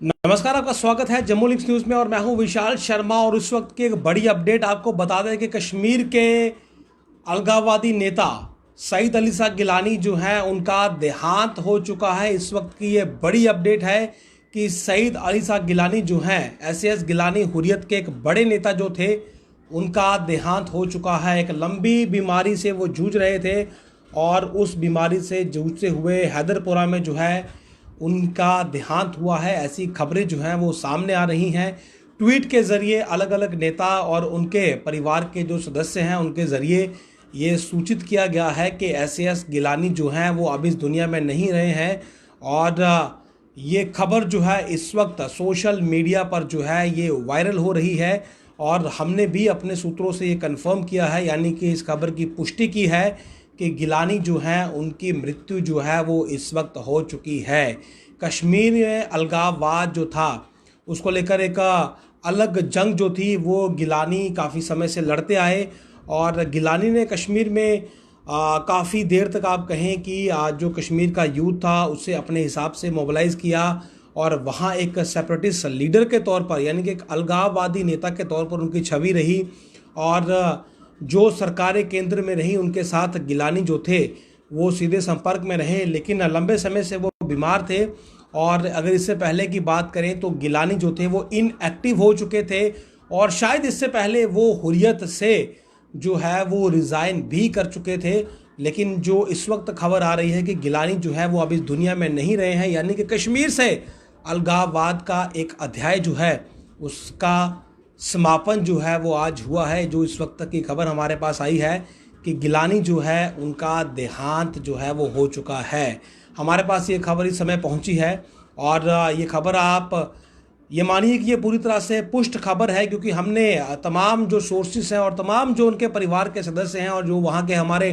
नमस्कार, आपका स्वागत है जम्मू लिंक्स न्यूज़ में और मैं हूं विशाल शर्मा। और इस वक्त की एक बड़ी अपडेट आपको बता दें कि कश्मीर के अलगाववादी नेता सईद अली शाह गिलानी जो हैं उनका देहांत हो चुका है। इस वक्त की ये बड़ी अपडेट है कि सईद अली शाह गिलानी जो हैं एस गिलानी हुर्रियत के एक बड़े नेता जो थे उनका देहांत हो चुका है। एक लंबी बीमारी से वो जूझ रहे थे और उस बीमारी से जूझते हुए हैदरपुरा में जो है उनका देहांत हुआ है। ऐसी खबरें जो हैं वो सामने आ रही हैं। ट्वीट के ज़रिए अलग अलग नेता और उनके परिवार के जो सदस्य हैं उनके ज़रिए ये सूचित किया गया है कि एस गिलानी जो हैं वो अब इस दुनिया में नहीं रहे हैं। और ये खबर जो है इस वक्त सोशल मीडिया पर जो है ये वायरल हो रही है और हमने भी अपने सूत्रों से ये कंफर्म किया है, यानी कि इस खबर की पुष्टि की है कि गिलानी जो हैं उनकी मृत्यु जो है वो इस वक्त हो चुकी है। कश्मीर में अलगाववाद जो था उसको लेकर एक अलग जंग जो थी वो गिलानी काफ़ी समय से लड़ते आए और गिलानी ने कश्मीर में काफ़ी देर तक आप कहें कि जो कश्मीर का यूथ था उसे अपने हिसाब से मोबिलाइज़ किया और वहाँ एक सेपरेटिस्ट लीडर के तौर पर, यानी कि एक अलगाववादी नेता के तौर पर उनकी छवि रही। और जो सरकारें केंद्र में रही उनके साथ गिलानी जो थे वो सीधे संपर्क में रहे, लेकिन लंबे समय से वो बीमार थे। और अगर इससे पहले की बात करें तो गिलानी जो थे वो इनएक्टिव हो चुके थे और शायद इससे पहले वो हुर्रियत से जो है वो रिज़ाइन भी कर चुके थे। लेकिन जो इस वक्त खबर आ रही है कि गिलानी जो है वो अब इस दुनिया में नहीं रहे हैं, यानी कि कश्मीर से अलगाववाद का एक अध्याय जो है उसका समापन जो है वो आज हुआ है। जो इस वक्त तक की खबर हमारे पास आई है कि गिलानी जो है उनका देहांत जो है वो हो चुका है। हमारे पास ये खबर इस समय पहुंची है और ये खबर आप ये मानिए कि ये पूरी तरह से पुष्ट खबर है, क्योंकि हमने तमाम जो सोर्सेस हैं और तमाम जो उनके परिवार के सदस्य हैं और जो वहाँ के हमारे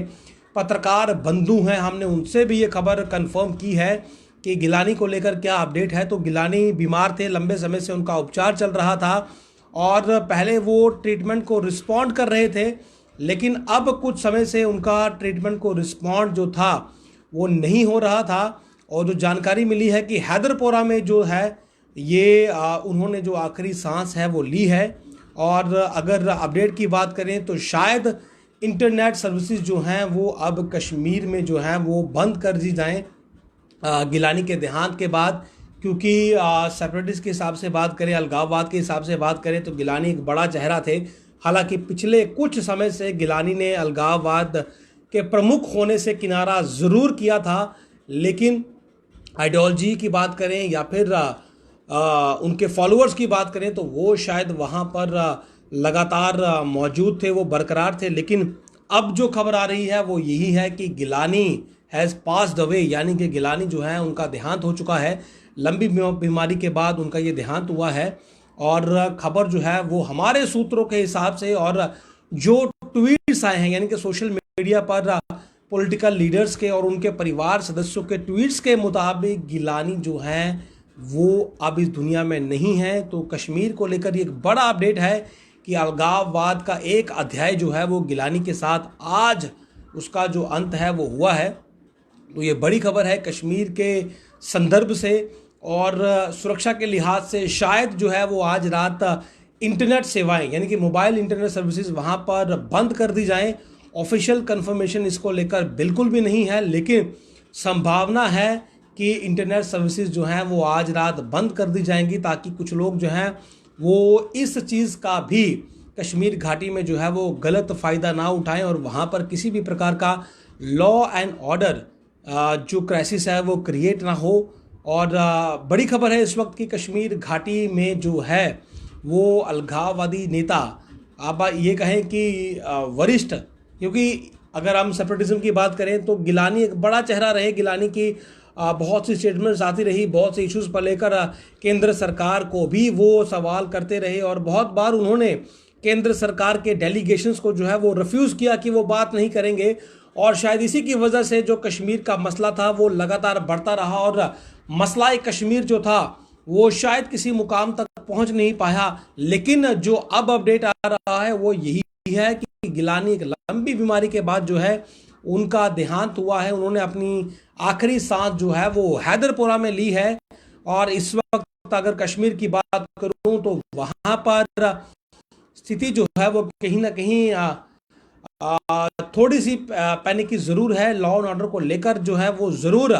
पत्रकार बंधु हैं हमने उनसे भी ये खबर कंफर्म की है कि गिलानी को लेकर क्या अपडेट है। तो गिलानी बीमार थे, लंबे समय से उनका उपचार चल रहा था और पहले वो ट्रीटमेंट को रिस्पॉन्ड कर रहे थे, लेकिन अब कुछ समय से उनका ट्रीटमेंट को रिस्पॉन्ड जो था वो नहीं हो रहा था। और जो जानकारी मिली है कि हैदरपुरा में जो है ये उन्होंने जो आखिरी सांस है वो ली है। और अगर अपडेट की बात करें तो शायद इंटरनेट सर्विसेज जो हैं वो अब कश्मीर में जो हैं वो बंद कर दी जाएं गिलानी के देहांत के बाद, क्योंकि सेपरेटिस्ट के हिसाब से बात करें, अलगाववाद के हिसाब से बात करें तो गिलानी एक बड़ा चेहरा थे। हालांकि पिछले कुछ समय से गिलानी ने अलगाववाद के प्रमुख होने से किनारा ज़रूर किया था, लेकिन आइडियोलॉजी की बात करें या फिर उनके फॉलोअर्स की बात करें तो वो शायद वहाँ पर लगातार मौजूद थे, वो बरकरार थे। लेकिन अब जो खबर आ रही है वो यही है कि गिलानी हैज़ पास्ड अवे, यानी कि गिलानी जो है उनका देहांत हो चुका है। लंबी बीमारी के बाद उनका ये देहांत हुआ है। और खबर जो है वो हमारे सूत्रों के हिसाब से और जो ट्वीट्स आए हैं, यानी कि सोशल मीडिया पर पॉलिटिकल लीडर्स के और उनके परिवार सदस्यों के ट्वीट्स के मुताबिक गिलानी जो हैं वो अब इस दुनिया में नहीं है। तो कश्मीर को लेकर एक बड़ा अपडेट है कि अलगाववाद का एक अध्याय जो है वो गिलानी के साथ आज उसका जो अंत है वो हुआ है। तो ये बड़ी खबर है कश्मीर के संदर्भ से और सुरक्षा के लिहाज से। शायद जो है वो आज रात इंटरनेट सेवाएं, यानी कि मोबाइल इंटरनेट सर्विसेज वहाँ पर बंद कर दी जाएं। ऑफिशियल कंफर्मेशन इसको लेकर बिल्कुल भी नहीं है, लेकिन संभावना है कि इंटरनेट सर्विसेज जो हैं वो आज रात बंद कर दी जाएंगी, ताकि कुछ लोग जो हैं वो इस चीज़ का भी कश्मीर घाटी में जो है वो गलत फ़ायदा ना उठाएं और वहाँ पर किसी भी प्रकार का लॉ एंड ऑर्डर जो क्राइसिस है वो क्रिएट ना हो। और बड़ी खबर है इस वक्त की कश्मीर घाटी में जो है वो अलगाववादी नेता, आप ये कहें कि वरिष्ठ, क्योंकि अगर हम सेपरेटिज्म की बात करें तो गिलानी एक बड़ा चेहरा रहे। गिलानी की बहुत सी स्टेटमेंट्स आती रही, बहुत से इश्यूज़ पर लेकर केंद्र सरकार को भी वो सवाल करते रहे और बहुत बार उन्होंने केंद्र सरकार के डेलीगेशंस को जो है वो रिफ्यूज़ किया कि वो बात नहीं करेंगे। और शायद इसी की वजह से जो कश्मीर का मसला था वो लगातार बढ़ता रहा और मसला कश्मीर जो था वो शायद किसी मुकाम तक पहुंच नहीं पाया। लेकिन जो अब अपडेट आ रहा है वो यही है कि गिलानी एक लंबी बीमारी के बाद जो है उनका देहांत हुआ है। उन्होंने अपनी आखिरी सांस जो है वो हैदरपुरा में ली है और इस वक्त वक्त अगर कश्मीर की बात करूं तो वहां पर स्थिति जो है वो कहीं ना कहीं थोड़ी सी पैनिक की जरूर है। लॉ एंड ऑर्डर को लेकर जो है वो जरूर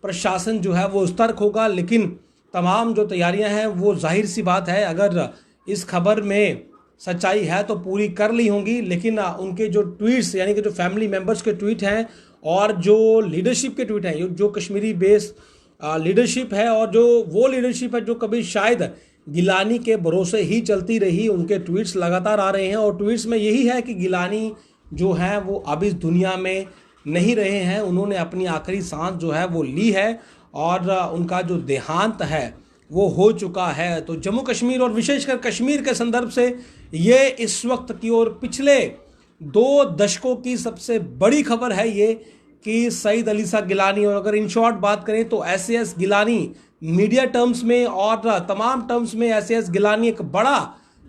प्रशासन जो है वो सतर्क होगा, लेकिन तमाम जो तैयारियां हैं वो जाहिर सी बात है अगर इस खबर में सच्चाई है तो पूरी कर ली होंगी। लेकिन उनके जो ट्वीट्स यानी कि जो फैमिली मेंबर्स के ट्वीट हैं और जो लीडरशिप के ट्वीट हैं, जो कश्मीरी बेस लीडरशिप है और जो वो लीडरशिप है जो कभी शायद गिलानी के भरोसे ही चलती रही, उनके ट्वीट्स लगातार आ रहे हैं और ट्वीट्स में यही है कि गिलानी जो है वो अब इस दुनिया में नहीं रहे हैं, उन्होंने अपनी आखिरी सांस जो है वो ली है और उनका जो देहांत है वो हो चुका है। तो जम्मू कश्मीर और विशेषकर कश्मीर के संदर्भ से ये इस वक्त की और पिछले 2 दशकों की सबसे बड़ी खबर है ये कि सईद अली शाह गिलानी, और अगर इन शॉर्ट बात करें तो एसएएस गिलानी मीडिया टर्म्स में और तमाम टर्म्स में एसएएस गिलानी एक बड़ा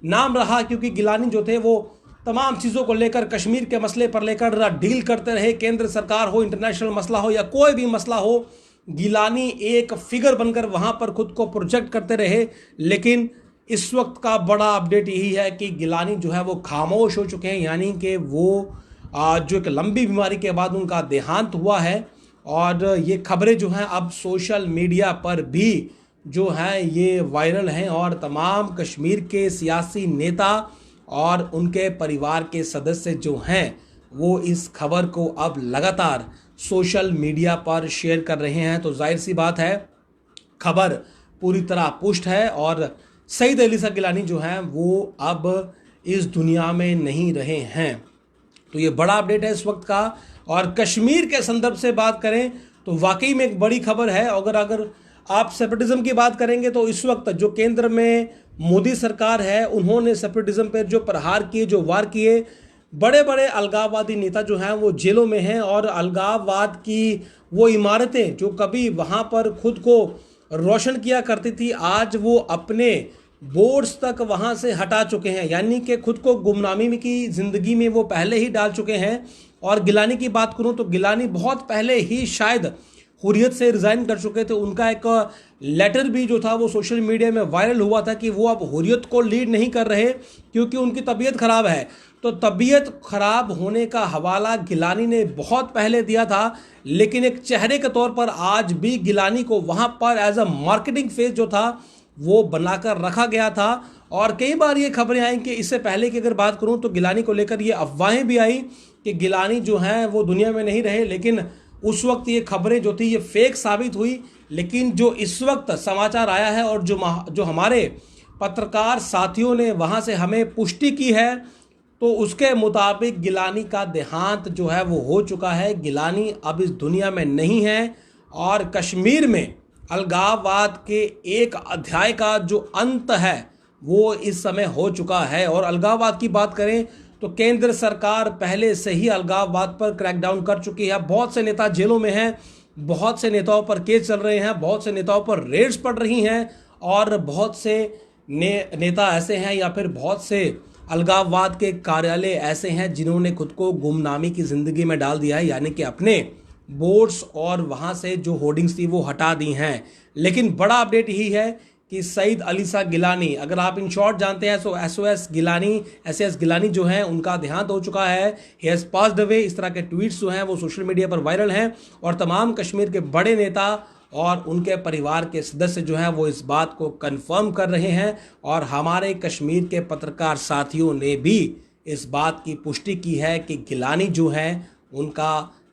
नाम रहा, क्योंकि गिलानी जो थे वो तमाम चीज़ों को लेकर, कश्मीर के मसले पर लेकर डील करते रहे। केंद्र सरकार हो, इंटरनेशनल मसला हो या कोई भी मसला हो, गिलानी एक फिगर बनकर वहां पर खुद को प्रोजेक्ट करते रहे। लेकिन इस वक्त का बड़ा अपडेट यही है कि गिलानी जो है वो खामोश हो चुके हैं, यानी कि वो जो एक लंबी बीमारी के बाद उनका देहांत हुआ है। और ये खबरें जो हैं अब सोशल मीडिया पर भी जो हैं ये वायरल हैं और तमाम कश्मीर के सियासी नेता और उनके परिवार के सदस्य जो हैं वो इस खबर को अब लगातार सोशल मीडिया पर शेयर कर रहे हैं। तो जाहिर सी बात है खबर पूरी तरह पुष्ट है और सईद अली शाह गिलानी जो हैं वो अब इस दुनिया में नहीं रहे हैं। तो ये बड़ा अपडेट है इस वक्त का। और कश्मीर के संदर्भ से बात करें तो वाकई में एक बड़ी खबर है। अगर आप सेपरेटिज्म की बात करेंगे तो इस वक्त जो केंद्र में मोदी सरकार है उन्होंने सेपरेटिज्म पर जो प्रहार किए, जो वार किए, बड़े बड़े अलगाववादी नेता जो हैं वो जेलों में हैं और अलगाववाद की वो इमारतें जो कभी वहाँ पर खुद को रोशन किया करती थी, आज वो अपने बोर्ड्स तक वहाँ से हटा चुके हैं, यानी कि खुद को गुमनामी की ज़िंदगी में वो पहले ही डाल चुके हैं। और गिलानी की बात करूँ तो गिलानी बहुत पहले ही शायद हुर्रियत से रिज़ाइन कर चुके थे। उनका एक लेटर भी जो था वो सोशल मीडिया में वायरल हुआ था कि वो अब हुर्रियत को लीड नहीं कर रहे क्योंकि उनकी तबीयत खराब है। तो तबीयत खराब होने का हवाला गिलानी ने बहुत पहले दिया था, लेकिन एक चेहरे के तौर पर आज भी गिलानी को वहाँ पर एज अ मार्केटिंग फेस जो था वो बनाकर रखा गया था। और कई बार ये खबरें आई कि इससे पहले की अगर बात करूँ तो गिलानी को लेकर ये अफवाहें भी आई कि गिलानी जो हैं वो दुनिया में नहीं रहे, लेकिन उस वक्त ये खबरें जो थी ये फेक साबित हुई। लेकिन जो इस वक्त समाचार आया है और जो हमारे पत्रकार साथियों ने वहाँ से हमें पुष्टि की है तो उसके मुताबिक गिलानी का देहांत जो है वो हो चुका है। गिलानी अब इस दुनिया में नहीं है और कश्मीर में अलगाववाद के एक अध्याय का जो अंत है वो इस समय हो चुका है। और अलगाववाद की बात करें तो केंद्र सरकार पहले से ही अलगाववाद पर क्रैकडाउन कर चुकी है। बहुत से नेता जेलों में हैं, बहुत से नेताओं पर केस चल रहे हैं, बहुत से नेताओं पर रेड्स पड़ रही हैं और बहुत से नेता ऐसे हैं या फिर बहुत से अलगाववाद के कार्यालय ऐसे हैं जिन्होंने खुद को गुमनामी की ज़िंदगी में डाल दिया है, यानी कि अपने बोर्ड्स और वहाँ से जो होर्डिंग्स थी वो हटा दी हैं। लेकिन बड़ा अपडेट यही है कि सईद अली शाह गिलानी, अगर आप इन शॉर्ट जानते हैं तो एसएएस गिलानी जो हैं उनका देहांत हो चुका है, ही हैज़ पास्ड अवे। इस तरह के ट्वीट्स जो हैं वो सोशल मीडिया पर वायरल हैं और तमाम कश्मीर के बड़े नेता और उनके परिवार के सदस्य जो हैं वो इस बात को कंफर्म कर रहे हैं। और हमारे कश्मीर के पत्रकार साथियों ने भी इस बात की पुष्टि की है कि गिलानी जो है उनका